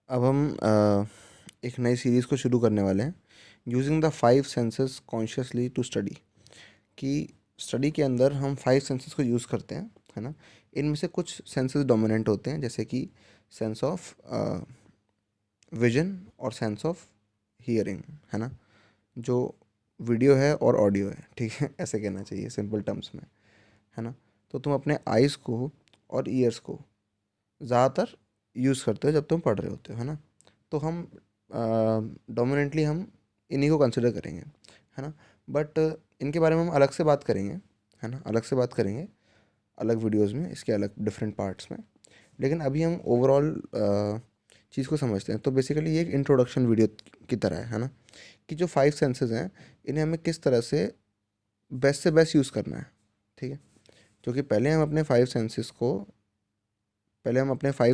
अब हम एक नई सीरीज़ को शुरू करने वाले हैं, using the 5 senses consciously to study. कि स्टडी के अंदर हम 5 सेंसेस को यूज़ करते हैं, है ना। इनमें से कुछ सेंसेस डोमिनेंट होते हैं, जैसे कि सेंस ऑफ विजन और सेंस ऑफ हियरिंग, है ना। जो वीडियो है और ऑडियो है, ठीक है, ऐसे कहना चाहिए सिंपल टर्म्स में, है ना। तो तुम अपने आइज़ को और ईयर्स को ज़्यादातर यूज़ करते हो जब तुम पढ़ रहे होते हो, है ना। तो हम डोमिनेंटली हम इन्हीं को कंसिडर करेंगे, है ना। बट इनके बारे में हम अलग से बात करेंगे, है ना, अलग से बात करेंगे अलग वीडियोस में, इसके अलग डिफरेंट पार्ट्स में। लेकिन अभी हम ओवरऑल चीज़ को समझते हैं। तो बेसिकली ये एक इंट्रोडक्शन वीडियो की तरह है ना, कि जो 5 सेंसेस हैं इन्हें हमें किस तरह से बेस्ट यूज़ करना है, ठीक है। क्योंकि पहले हम अपने 5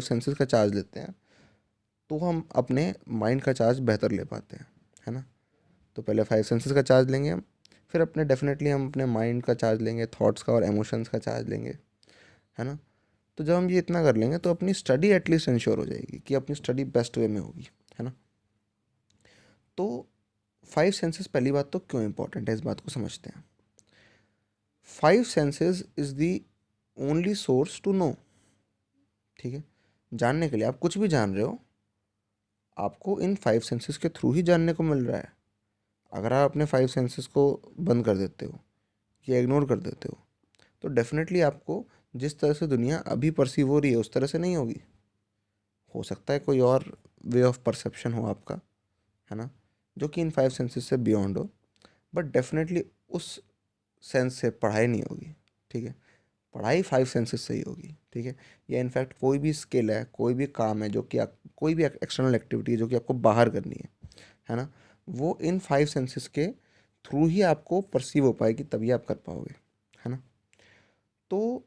सेंसेस का चार्ज लेते हैं, तो हम अपने माइंड का चार्ज बेहतर ले पाते हैं, है ना। तो पहले 5 सेंसेस का चार्ज लेंगे हम, फिर हम अपने माइंड का चार्ज लेंगे, थॉट्स का और इमोशंस का चार्ज लेंगे, है ना। तो जब हम ये इतना कर लेंगे तो अपनी स्टडी एटलीस्ट इंश्योर हो जाएगी कि अपनी स्टडी बेस्ट वे में होगी, है ना। तो 5 सेंसेस, पहली बात तो क्यों इंपॉर्टेंट है, इस बात को समझते हैं। 5 senses is the only source to know, ठीक है। जानने के लिए, आप कुछ भी जान रहे हो, आपको इन 5 सेंसेस के थ्रू ही जानने को मिल रहा है। अगर आप अपने 5 सेंसेस को बंद कर देते हो या इग्नोर कर देते हो, तो डेफिनेटली आपको जिस तरह से दुनिया अभी परसीव हो रही है उस तरह से नहीं होगी। हो सकता है कोई और वे ऑफ परसेप्शन हो आपका, है ना, जो कि इन 5 सेंसेस से बियॉन्ड हो, बट डेफिनेटली उस सेंस से पढ़ाई नहीं होगी, ठीक है। पढ़ाई 5 सेंसेस से ही होगी, ठीक है। या इनफैक्ट कोई भी स्किल है, कोई भी काम है जो कि आप, कोई भी एक्सटर्नल एक्टिविटी है जो कि आपको बाहर करनी है ना, वो इन 5 सेंसेस के थ्रू ही आपको परसीव हो पाएगी, तभी आप कर पाओगे, है ना। तो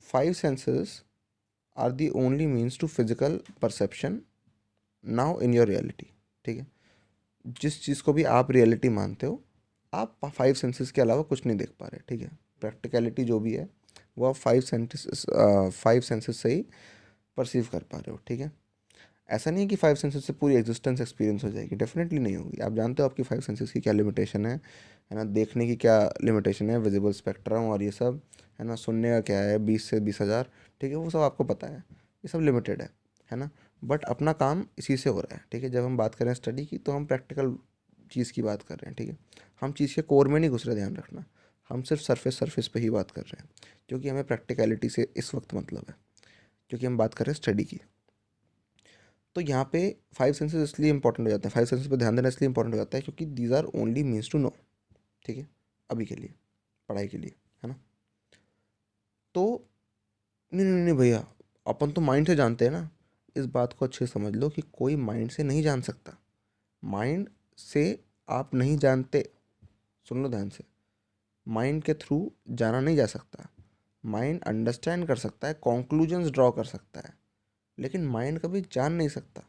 5 senses are the only means to physical perception now in your reality, ठीक है। जिस चीज़ को भी आप रियलिटी मानते हो, आप 5 सेंसेस के अलावा कुछ नहीं देख पा रहे, ठीक है। प्रैक्टिकलिटी जो भी है वो आप 5 सेंसेस से ही परसीव कर पा रहे हो, ठीक है। ऐसा नहीं है कि 5 सेंसेस से पूरी एग्जिस्टेंस एक्सपीरियंस हो जाएगी, डेफिनेटली नहीं होगी। आप जानते हो आपकी 5 सेंसेस की क्या लिमिटेशन है ना। देखने की क्या लिमिटेशन है, विजिबल स्पेक्ट्रम और ये सब, है ना। सुनने का क्या है, 20 से 20,000, ठीक है, वो सब आपको पता है, ये सब लिमिटेड है ना। बट अपना काम इसी से हो रहा है, ठीक है। जब हम बात कर रहे हैं स्टडी की, तो हम प्रैक्टिकल चीज़ की बात कर रहे हैं, ठीक है। हम चीज़ के कोर में नहीं घुस रहे, ध्यान रखना। हम सिर्फ सरफेस पे ही बात कर रहे हैं, क्योंकि हमें प्रैक्टिकलिटी से इस वक्त मतलब है, क्योंकि हम बात कर रहे हैं स्टडी की। तो यहाँ पे 5 सेंसेस इसलिए इंपॉर्टेंट हो जाते हैं, 5 सेंसेस पे ध्यान देना इसलिए इंपॉर्टेंट हो जाता है क्योंकि these are only means to know, ठीक है, अभी के लिए, पढ़ाई के लिए, है ना। तो नहीं नहीं नहीं भैया, अपन तो माइंड से जानते हैं ना। इस बात को अच्छे से समझ लो कि कोई माइंड से नहीं जान सकता। माइंड से आप नहीं जानते, सुन लो ध्यान से। माइंड के थ्रू जाना नहीं जा सकता। माइंड अंडरस्टैंड कर सकता है, कॉन्क्लूजन्स ड्रॉ कर सकता है, लेकिन माइंड कभी जान नहीं सकता।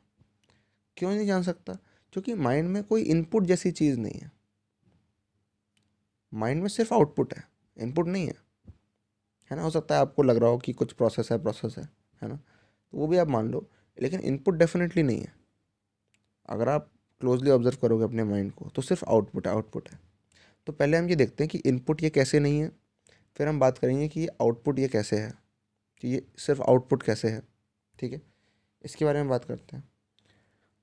क्यों नहीं जान सकता? क्योंकि माइंड में कोई इनपुट जैसी चीज़ नहीं है। माइंड में सिर्फ आउटपुट है, इनपुट नहीं है ना। हो सकता है आपको लग रहा हो कि कुछ प्रोसेस है ना, तो वो भी आप मान लो, लेकिन इनपुट डेफिनेटली नहीं है। अगर आप क्लोजली ऑब्जर्व करोगे अपने माइंड को, तो सिर्फ आउटपुट है। तो पहले हम ये देखते हैं कि इनपुट ये कैसे नहीं है, फिर हम बात करेंगे कि आउटपुट ये कैसे है, कि ये सिर्फ आउटपुट कैसे है, ठीक है। इसके बारे में बात करते हैं।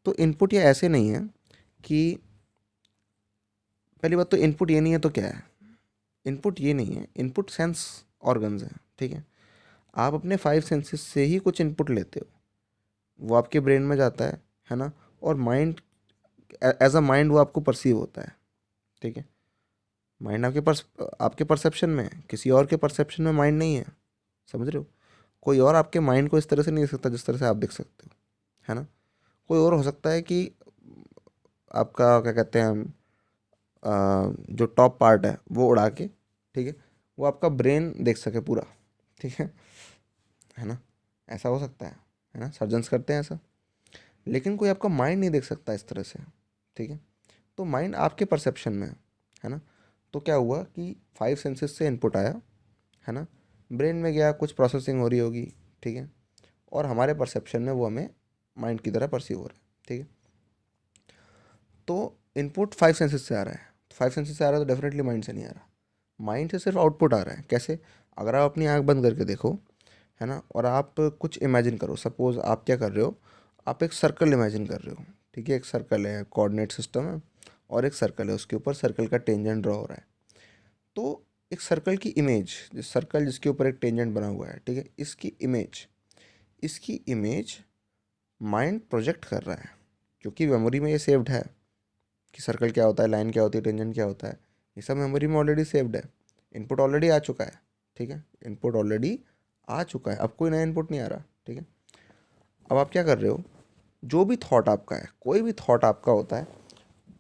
तो इनपुट ये ऐसे नहीं है कि, पहली बात तो इनपुट ये नहीं है तो क्या है? इनपुट ये नहीं है, इनपुट सेंस ऑर्गन्स हैं, ठीक है। आप अपने 5 सेंसेस से ही कुछ इनपुट लेते हो, वो आपके ब्रेन में जाता है ना। और माइंड, एज अ माइंड वो आपको परसीव होता है, ठीक है। माइंड आपके परसेप्शन में है, किसी और के परसेप्शन में माइंड नहीं है, समझ रहे हो। कोई और आपके माइंड को इस तरह से नहीं देख सकता जिस तरह से आप देख सकते हो, है ना। कोई और हो सकता है कि आपका क्या कहते हैं हम, जो टॉप पार्ट है वो उड़ा के, ठीक है, वो आपका ब्रेन देख सके पूरा, ठीक है ना। ऐसा हो सकता है ना, सर्जन्स करते हैं ऐसा। लेकिन कोई आपका माइंड नहीं देख सकता इस तरह से, ठीक है। तो माइंड आपके परसेप्शन में है ना। तो क्या हुआ कि 5 सेंसेस से इनपुट आया, है ना, ब्रेन में गया, कुछ प्रोसेसिंग हो रही होगी, ठीक है, और हमारे परसेप्शन में वो हमें माइंड की तरह परसीव हो रहा है, ठीक है। तो इनपुट 5 सेंसेस से आ रहा है, 5 सेंसेस से आ रहा है तो डेफिनेटली माइंड से नहीं आ रहा, माइंड से सिर्फ आउटपुट आ रहा है। कैसे? अगर आप अपनी आंख बंद करके देखो, है ना, और आप कुछ इमेजिन करो, सपोज आप क्या कर रहे हो, आप एक सर्कल इमेजिन कर रहे हो, ठीक है, एक सर्कल है, कोऑर्डिनेट सिस्टम है, और एक सर्कल है, उसके ऊपर सर्कल का टेंजेंट ड्रॉ हो रहा है। तो एक सर्कल की इमेज, जिस सर्कल जिसके ऊपर एक टेंजेंट बना हुआ है, ठीक है, इसकी इमेज माइंड प्रोजेक्ट कर रहा है, क्योंकि मेमोरी में ये सेव्ड है कि सर्कल क्या होता है, लाइन क्या होती है, टेंजेंट क्या होता है, ये सब मेमोरी में ऑलरेडी सेव्ड है। इनपुट ऑलरेडी आ चुका है, ठीक है, इनपुट ऑलरेडी आ चुका है, अब कोई नया इनपुट नहीं आ रहा, ठीक है। अब आप क्या कर रहे हो, जो भी थॉट आपका है, कोई भी थॉट आपका होता है,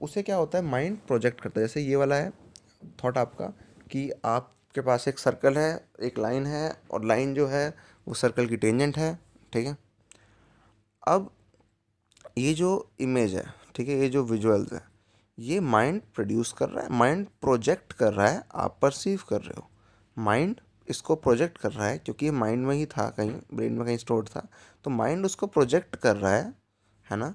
उसे क्या होता है, माइंड प्रोजेक्ट करता है। जैसे ये वाला है थॉट आपका, कि आपके पास एक सर्कल है, एक लाइन है, और लाइन जो है वो सर्कल की टेंजेंट है, ठीक है। अब ये जो इमेज है, ठीक है, ये जो विजुअल्स है, ये माइंड प्रोड्यूस कर रहा है, माइंड प्रोजेक्ट कर रहा है, आप परसीव कर रहे हो। माइंड इसको प्रोजेक्ट कर रहा है, क्योंकि ये माइंड में ही था, कहीं ब्रेन में कहीं स्टोर्ड था, तो माइंड उसको प्रोजेक्ट कर रहा है ना,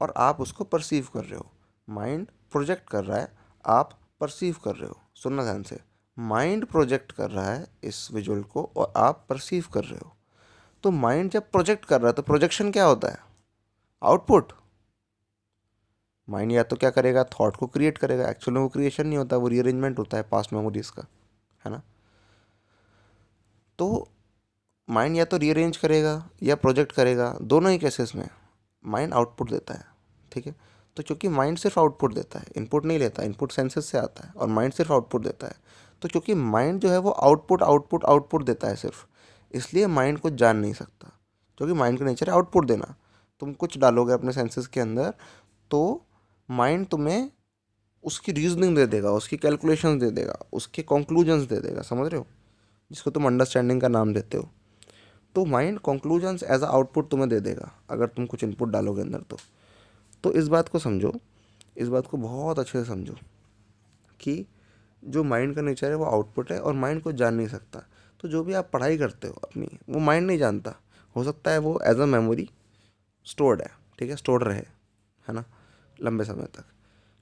और आप उसको परसीव कर रहे हो। माइंड प्रोजेक्ट कर रहा है, आप परसीव कर रहे हो। सुनना ध्यान से, माइंड प्रोजेक्ट कर रहा है इस विजुअल को, और आप परसीव कर रहे हो। तो माइंड जब प्रोजेक्ट कर रहा है तो प्रोजेक्शन क्या होता है, आउटपुट। माइंड या तो क्या करेगा, थॉट को क्रिएट करेगा, एक्चुअल में वो क्रिएशन नहीं होता, वो रीअरेंजमेंट होता है पास्ट मेमोरीज का, है ना। तो माइंड या तो रीअरेंज करेगा या प्रोजेक्ट करेगा, दोनों ही केसेस में माइंड आउटपुट देता है, ठीक है। तो चूंकि माइंड सिर्फ आउटपुट देता है, इनपुट नहीं लेता, इनपुट सेंसेस से आता है, और माइंड सिर्फ आउटपुट देता है, तो चूंकि माइंड जो है वो आउटपुट आउटपुट आउटपुट देता है सिर्फ, इसलिए माइंड कुछ जान नहीं सकता, क्योंकि माइंड का नेचर है आउटपुट देना। तुम कुछ डालोगे अपने सेंसेस के अंदर, तो माइंड तुम्हें उसकी रीजनिंग दे देगा, उसकी कैलकुलेशंस दे देगा, उसके कंक्लूजन्स दे देगा, समझ रहे हो, जिसको तुम अंडरस्टैंडिंग का नाम देते हो। तो mind conclusions as a output तुम्हें दे देगा अगर तुम कुछ इनपुट डालोगे अंदर। तो इस बात को समझो, इस बात को बहुत अच्छे से समझो कि जो माइंड का नेचर है वो आउटपुट है, और माइंड को जान नहीं सकता। तो जो भी आप पढ़ाई करते हो अपनी, वो माइंड नहीं जानता। हो सकता है वो एज अ मेमोरी स्टोर्ड है, ठीक है, स्टोर्ड रहे, है ना, लंबे समय तक,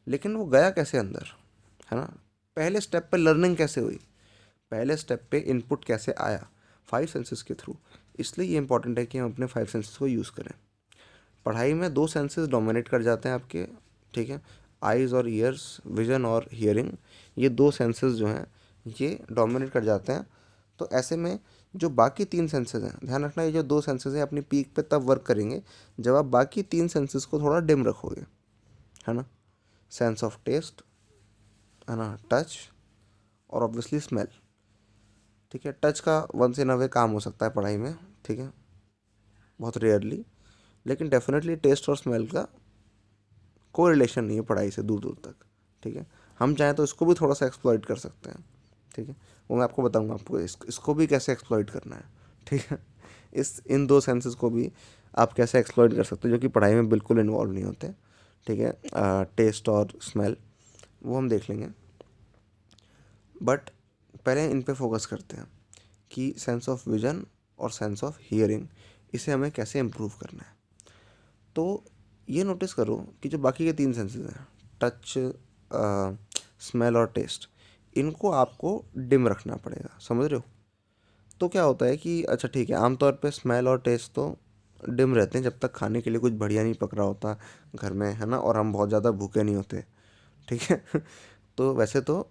लेकिन वो गया कैसे अंदर, है ना। पहले स्टेप पे लर्निंग कैसे हुई, पहले स्टेप पे इनपुट कैसे आया, 5 सेंसेस के थ्रू। इसलिए ये इंपॉर्टेंट है कि हम अपने 5 सेंसेस को यूज़ करें। पढ़ाई में 2 सेंसेस डोमिनेट कर जाते हैं आपके, ठीक है, आइज़ और ईयर्स, विजन और हियरिंग, ये 2 सेंसेस जो हैं ये डोमिनेट कर जाते हैं। तो ऐसे में जो बाकी 3 सेंसेस हैं, ध्यान रखना, ये जो 2 सेंसेस हैं अपनी पीक पे तब वर्क करेंगे जब आप बाकी 3 सेंसेस को थोड़ा डिम रखोगे, है ना। सेंस ऑफ टेस्ट, है ना, टच, और ऑब्वियसली स्मेल, ठीक है। टच का वंस इन अ वे काम हो सकता है पढ़ाई में, ठीक है, बहुत रेयरली, लेकिन डेफिनेटली टेस्ट और स्मेल का कोई रिलेशन नहीं है पढ़ाई से दूर दूर तक, ठीक है। हम चाहें तो इसको भी थोड़ा सा एक्सप्लॉइट कर सकते हैं, ठीक है, वो मैं आपको बताऊंगा, आपको इसको भी कैसे एक्सप्लॉइट करना है, ठीक है। इन 2 सेंसेस को भी आप कैसे एक्सप्लॉइट कर सकते हो, जो कि पढ़ाई में बिल्कुल इन्वॉल्व नहीं होते, ठीक है। टेस्ट और स्मेल वो हम देख लेंगे, बट पहले इन पे फोकस करते हैं कि सेंस ऑफ विजन और सेंस ऑफ हियरिंग, इसे हमें कैसे इम्प्रूव करना है। तो ये नोटिस करो कि जो बाकी के 3 सेंसेस हैं, टच, स्मेल और टेस्ट, इनको आपको डिम रखना पड़ेगा, समझ रहे हो। तो क्या होता है कि अच्छा ठीक है, आमतौर पे स्मेल और टेस्ट तो डिम रहते हैं जब तक खाने के लिए कुछ बढ़िया नहीं पक रहा होता घर में, है ना, और हम बहुत ज़्यादा भूखे नहीं होते, ठीक है। तो वैसे तो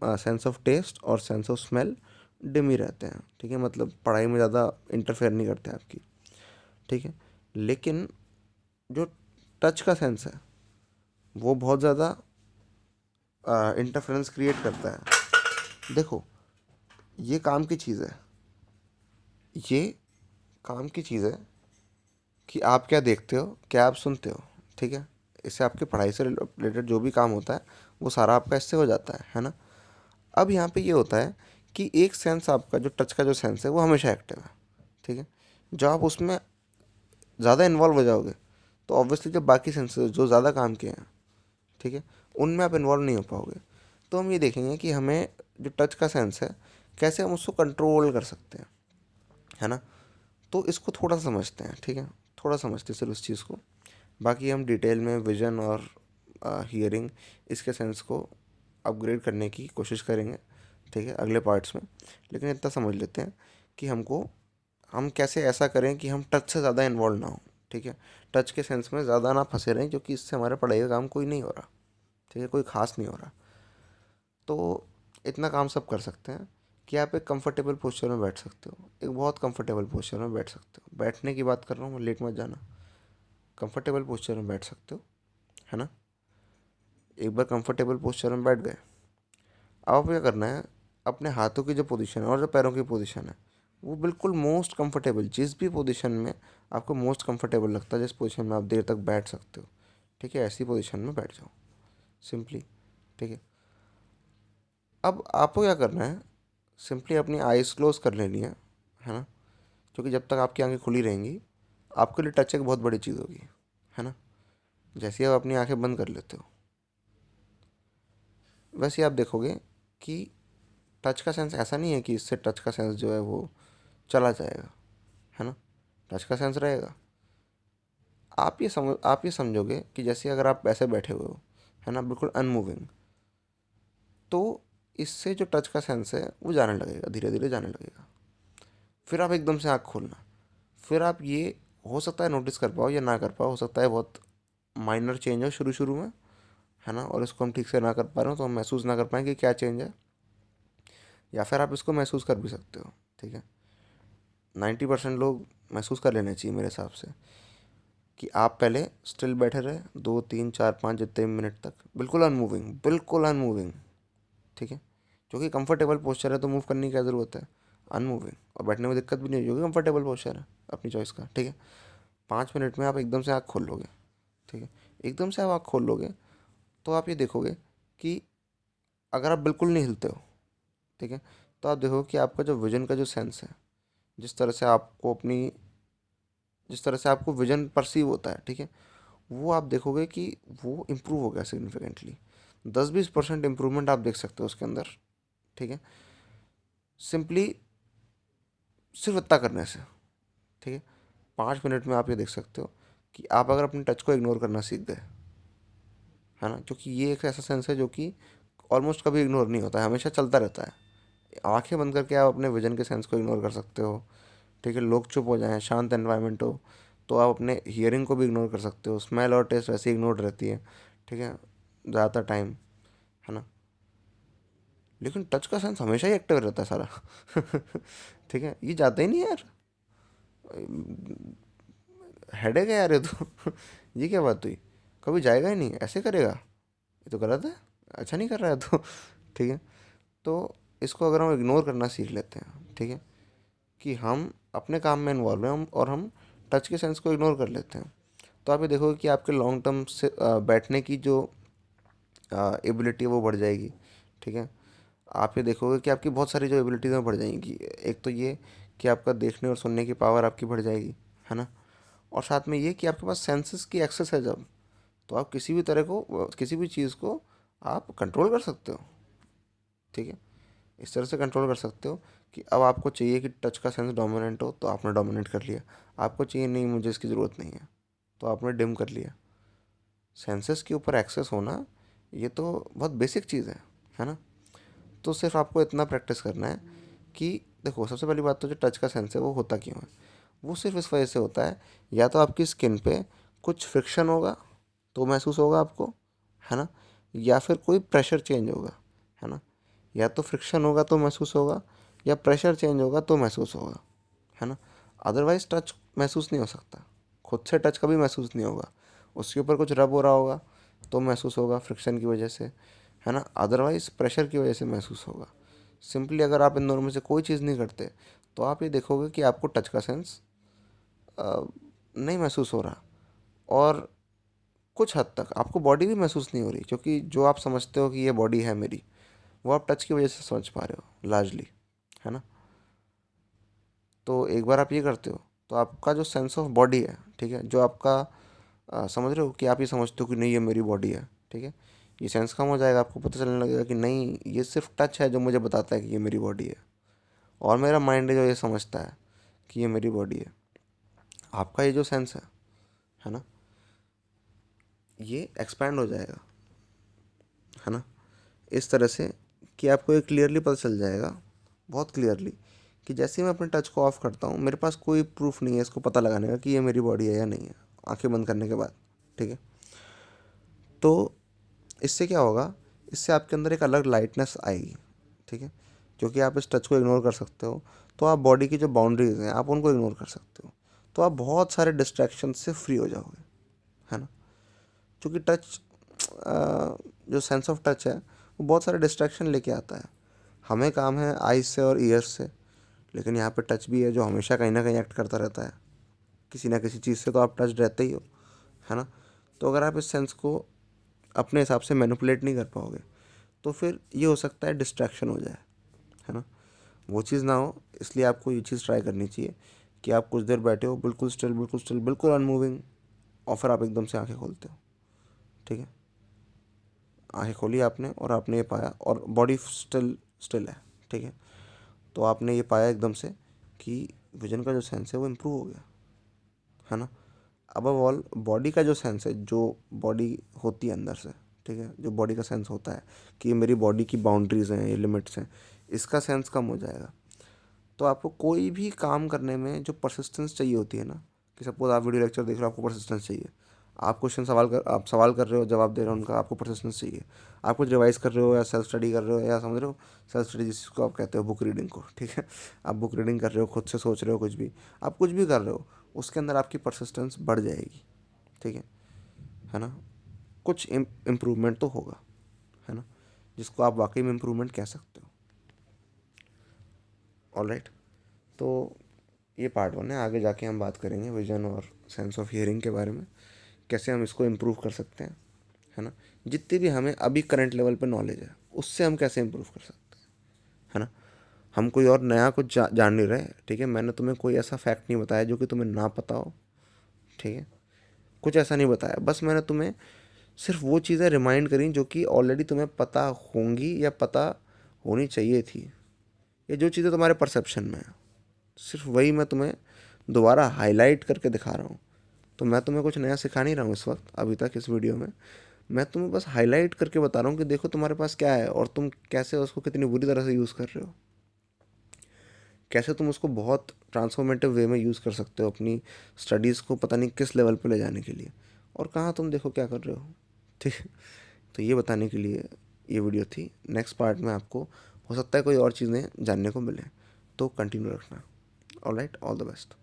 सेंस ऑफ टेस्ट और सेंस ऑफ स्मेल डिम ही रहते हैं, ठीक है, मतलब पढ़ाई में ज़्यादा इंटरफेयर नहीं करते आपकी, ठीक है। लेकिन जो टच का सेंस है वो बहुत ज़्यादा इंटरफेरेंस क्रिएट करता है। देखो, ये काम की चीज़ है, ये काम की चीज़ है कि आप क्या देखते हो, क्या आप सुनते हो, ठीक है। इससे आपकी पढ़ाई से रिलेटेड जो भी काम होता है वो सारा आपका इससे हो जाता है ना। अब यहाँ पे ये होता है कि एक सेंस आपका, जो टच का जो सेंस है वो हमेशा एक्टिव है, ठीक है। जब आप उसमें ज़्यादा इन्वॉल्व हो जाओगे तो ऑब्वियसली जो बाकी सेंसेस जो ज़्यादा काम किए हैं, ठीक है, उनमें आप इन्वॉल्व नहीं हो पाओगे। तो हम ये देखेंगे कि हमें जो टच का सेंस है कैसे हम उसको कंट्रोल कर सकते हैं, है ना। तो इसको थोड़ा सा समझते हैं, ठीक है, थोड़ा समझते सिर्फ उस चीज़ को। बाकी हम डिटेल में विजन और हियरिंग इसके सेंस को अपग्रेड करने की कोशिश करेंगे, ठीक है, अगले पार्ट्स में। लेकिन इतना समझ लेते हैं कि हम कैसे ऐसा करें कि हम टच से ज़्यादा इन्वॉल्व ना हो, ठीक है, टच के सेंस में ज़्यादा ना फंसे रहें, क्योंकि इससे हमारे पढ़ाई का काम कोई नहीं हो रहा, ठीक है, कोई खास नहीं हो रहा। तो इतना काम सब कर सकते हैं कि आप एक कंफर्टेबल पोस्चर में बैठ सकते हो, एक बहुत कंफर्टेबल पोस्चर में बैठ सकते हो। बैठने की बात कर रहा हूँ, लेट मत जाना, कंफर्टेबल पोस्चर में बैठ सकते हो, है ना। एक बार कंफर्टेबल पोस्चर में बैठ गए, अब आपको क्या करना है, अपने हाथों की जो पोजीशन है और जो पैरों की पोजीशन है वो बिल्कुल मोस्ट कंफर्टेबल, जिस भी पोजीशन में आपको मोस्ट कंफर्टेबल लगता है, जिस पोजीशन में आप देर तक बैठ सकते हो, ठीक है, ऐसी पोजीशन में बैठ जाओ सिंपली, ठीक है। अब आपको क्या करना है, सिंपली अपनी आइज़ क्लोज कर लेनी है ना, क्योंकि जब तक आपकी आंखें खुली रहेंगी आपके लिए टच एक बहुत बड़ी चीज़ होगी, है ना। जैसे ही आप अपनी आंखें बंद कर लेते हो, वैसे ही आप देखोगे कि टच का सेंस ऐसा नहीं है कि इससे टच का सेंस जो है वो चला जाएगा, है ना। टच का सेंस रहेगा। आप ये समझोगे कि जैसे अगर आप ऐसे बैठे हुए हो, है ना, बिल्कुल अनमूविंग, तो इससे जो टच का सेंस है वो जाने लगेगा, धीरे धीरे जाने लगेगा। फिर आप एकदम से आँख खोलना, फिर आप ये हो सकता है नोटिस कर पाओ या ना कर पाओ, हो सकता है बहुत माइनर चेंज हो शुरू शुरू में, है ना, और इसको हम ठीक से ना कर पा रहे हो तो हम महसूस ना कर पाएँ कि क्या चेंज है, या फिर आप इसको महसूस कर भी सकते हो, ठीक है। 90% लोग महसूस कर लेने चाहिए मेरे हिसाब से, कि आप पहले स्टिल बैठे रहे 2 3 4 5 जितने मिनट तक, बिल्कुल अनमूविंग, बिल्कुल अनमूविंग, ठीक है। जो कि कंफर्टेबल पोस्चर है तो मूव करने की क्या ज़रूरत है, अनमूविंग, और बैठने में दिक्कत भी नहीं होगी, कंफर्टेबल पोस्चर है अपनी चॉइस का, ठीक है। 5 मिनट में आप एकदम से आँख खोल लोगे, ठीक है, एकदम से आप आँख खोल लोगे, तो आप ये देखोगे कि अगर आप बिल्कुल नहीं हिलते हो, ठीक है, तो आप देखोगे कि आपका जो विजन का जो सेंस है, जिस तरह से आपको अपनी जिस तरह से आपको विजन परसीव होता है, ठीक है, वो आप देखोगे कि वो इम्प्रूव हो गया सिग्निफिकेंटली। 10-20% इम्प्रूवमेंट आप देख सकते हो उसके अंदर, ठीक है, सिंपली सिर्फ इतना करने से, ठीक है। 5 मिनट में आप ये देख सकते हो कि आप अगर अपने टच को इग्नोर करना सीख गए, है ना, क्योंकि ये एक ऐसा सेंस है जो कि ऑलमोस्ट कभी इग्नोर नहीं होता है, हमेशा चलता रहता है। आंखें बंद करके आप अपने विजन के सेंस को इग्नोर कर सकते हो, ठीक है, लोग चुप हो जाएं, शांत एनवायरनमेंट हो, तो आप अपने हियरिंग को भी इग्नोर कर सकते हो। स्मेल और टेस्ट वैसे इग्नोर रहती है, ठीक है, ज़्यादातर टाइम, है ना। लेकिन टच का सेंस हमेशा ही एक्टिव रहता है सारा ठीक है, ये जाता ही नहीं है यार, हेडेक है यार ये तो ये क्या बात हुई, कभी जाएगा ही नहीं, ऐसे करेगा, ये तो गलत है, अच्छा नहीं कर रहा है तो ठीक है। तो इसको अगर हम इग्नोर करना सीख लेते हैं, ठीक है, कि हम अपने काम में इन्वॉल्व हैं और हम टच के सेंस को इग्नोर कर लेते हैं, तो आप ये देखोगे कि आपके लॉन्ग टर्म से बैठने की जो एबिलिटी है वो बढ़ जाएगी, ठीक है। आप ये देखोगे कि आपकी बहुत सारी जो एबिलिटीज़ हैं बढ़ जाएंगी। एक तो ये कि आपका देखने और सुनने की पावर आपकी बढ़ जाएगी, है ना, और साथ में ये कि आपके पास सेंसेस की एक्सेस है जब, तो आप किसी भी तरह को किसी भी चीज़ को आप कंट्रोल कर सकते हो, ठीक है। इस तरह से कंट्रोल कर सकते हो कि अब आपको चाहिए कि टच का सेंस डोमिनेंट हो तो आपने डोमिनेट कर लिया, आपको चाहिए नहीं मुझे इसकी ज़रूरत नहीं है तो आपने डिम कर लिया। सेंसेस के ऊपर एक्सेस होना ये तो बहुत बेसिक चीज़ है ना। तो सिर्फ आपको इतना प्रैक्टिस करना है कि देखो, सबसे पहली बात तो जो टच का सेंस है वो होता क्यों है, वो सिर्फ इस वजह से होता है, या तो आपकी स्किन पे कुछ फ्रिक्शन होगा तो महसूस होगा आपको, है ना, या फिर कोई प्रेशर चेंज होगा, है ना, या तो फ्रिक्शन होगा तो महसूस होगा, या प्रेशर चेंज होगा तो महसूस होगा, है ना। अदरवाइज टच महसूस नहीं हो सकता, खुद से टच कभी महसूस नहीं होगा, उसके ऊपर कुछ रब हो रहा होगा तो महसूस होगा फ्रिक्शन की वजह से, है ना, अदरवाइज प्रेशर की वजह से महसूस होगा। सिंपली अगर आप इन दोनों में से कोई चीज़ नहीं करते तो आप ये देखोगे कि आपको टच का सेंस नहीं महसूस हो रहा, और कुछ हद तक आपको बॉडी भी महसूस नहीं हो रही, क्योंकि जो आप समझते हो कि ये बॉडी है मेरी, वो आप टच की वजह से समझ पा रहे हो लार्जली, है ना। तो एक बार आप ये करते हो तो आपका जो सेंस ऑफ बॉडी है, ठीक है, जो आपका समझ रहे हो कि आप ये समझते हो कि नहीं ये मेरी बॉडी है, ठीक है, ये सेंस कम हो जाएगा, आपको पता चलने लगेगा कि नहीं ये सिर्फ टच है जो मुझे बताता है कि ये मेरी बॉडी है, और मेरा माइंड है जो ये समझता है कि ये मेरी बॉडी है। आपका ये जो सेंस है ना, ये एक्सपैंड हो जाएगा, है ना, इस तरह से कि आपको ये क्लियरली पता चल जाएगा, बहुत क्लियरली, कि जैसे ही मैं अपने टच को ऑफ करता हूँ, मेरे पास कोई प्रूफ नहीं है इसको पता लगाने का कि ये मेरी बॉडी है या नहीं है, आंखें बंद करने के बाद, ठीक है। तो इससे क्या होगा, इससे आपके अंदर एक अलग लाइटनेस आएगी, ठीक है, क्योंकि आप इस टच को इग्नोर कर सकते हो, तो आप बॉडी की जो बाउंड्रीज हैं आप उनको इग्नोर कर सकते हो, तो आप बहुत सारे डिस्ट्रैक्शन से फ्री हो जाओगे, है ना। क्योंकि टच, जो सेंस ऑफ टच है वो बहुत सारे डिस्ट्रैक्शन लेके आता है। हमें काम है आइज से और ईयर्स से, लेकिन यहाँ पे टच भी है जो हमेशा कहीं ना कहीं एक्ट करता रहता है, किसी ना किसी चीज़ से तो आप टच रहते ही हो, है ना। तो अगर आप इस सेंस को अपने हिसाब से मैनिपुलेट नहीं कर पाओगे, तो फिर ये हो सकता है डिस्ट्रैक्शन हो जाए, है ना, वो चीज़ ना हो। इसलिए आपको ये चीज़ ट्राई करनी चाहिए कि आप कुछ देर बैठे हो बिल्कुल स्टिल, बिल्कुल स्टिल, बिल्कुल अनमूविंग, और फिर आप एकदम से आंखें खोलते हो, ठीक है। आंखें खोली आपने और आपने ये पाया, और बॉडी स्टिल स्टिल है, ठीक है। तो आपने ये पाया एकदम से कि विजन का जो सेंस है वो इम्प्रूव हो गया, है ना। अबव ऑल बॉडी का जो सेंस है, जो बॉडी होती है अंदर से, ठीक है, जो बॉडी का सेंस होता है कि ये मेरी बॉडी की बाउंड्रीज़ हैं, ये लिमिट्स हैं, इसका सेंस कम हो जाएगा। तो आपको कोई भी काम करने में जो परसिस्टेंस चाहिए होती है ना, कि सपोज आप वीडियो लेक्चर देख रहे हो, आपको परसिस्टेंस चाहिए, आप सवाल कर रहे हो, जवाब दे रहे हो उनका, आपको परसिस्टेंस चाहिए। आप कुछ रिवाइज कर रहे हो या सेल्फ स्टडी कर रहे हो, या समझ रहे हो सेल्फ स्टडी जिसको आप कहते हो बुक रीडिंग को, ठीक है। आप बुक रीडिंग कर रहे हो, खुद से सोच रहे हो, कुछ भी आप कुछ भी कर रहे हो, उसके अंदर आपकी परसिस्टेंस बढ़ जाएगी, ठीक है ना। कुछ इम्प्रूवमेंट तो होगा, है ना, जिसको आप वाकई में इम्प्रूवमेंट कह सकते हो। ऑलराइट, तो ये पार्ट 1 है। आगे जाके हम बात करेंगे विजन और सेंस ऑफ हियरिंग के बारे में, कैसे हम इसको इम्प्रूव कर सकते हैं, है ना। जितनी भी हमें अभी करंट लेवल पे नॉलेज है उससे हम कैसे इम्प्रूव कर सकते हैं, है ना। हम कोई और नया कुछ जान नहीं रहे, ठीक है। मैंने तुम्हें कोई ऐसा फैक्ट नहीं बताया जो कि तुम्हें ना पता हो, ठीक है। कुछ ऐसा नहीं बताया, बस मैंने तुम्हें सिर्फ वो चीज़ें रिमाइंड करी जो कि ऑलरेडी तुम्हें पता होंगी या पता होनी चाहिए थी, या जो चीज़ें तुम्हारे परसेप्शन में है, सिर्फ वही मैं तुम्हें दोबारा हाईलाइट करके दिखा रहा हूँ। तो मैं तुम्हें कुछ नया सिखा नहीं रहा हूँ इस वक्त, अभी तक इस वीडियो में मैं तुम्हें बस हाईलाइट करके बता रहा हूँ कि देखो तुम्हारे पास क्या है, और तुम कैसे उसको कितनी बुरी तरह से यूज़ कर रहे हो, कैसे तुम उसको बहुत ट्रांसफॉर्मेटिव वे में यूज़ कर सकते हो अपनी स्टडीज़ को पता नहीं किस लेवल पे ले जाने के लिए, और कहाँ तुम देखो क्या कर रहे हो, ठीक है। तो ये बताने के लिए ये वीडियो थी। नेक्स्ट पार्ट में आपको हो सकता है कोई और चीज़ें जानने को मिले, तो कंटिन्यू रखना। Alright, all the best.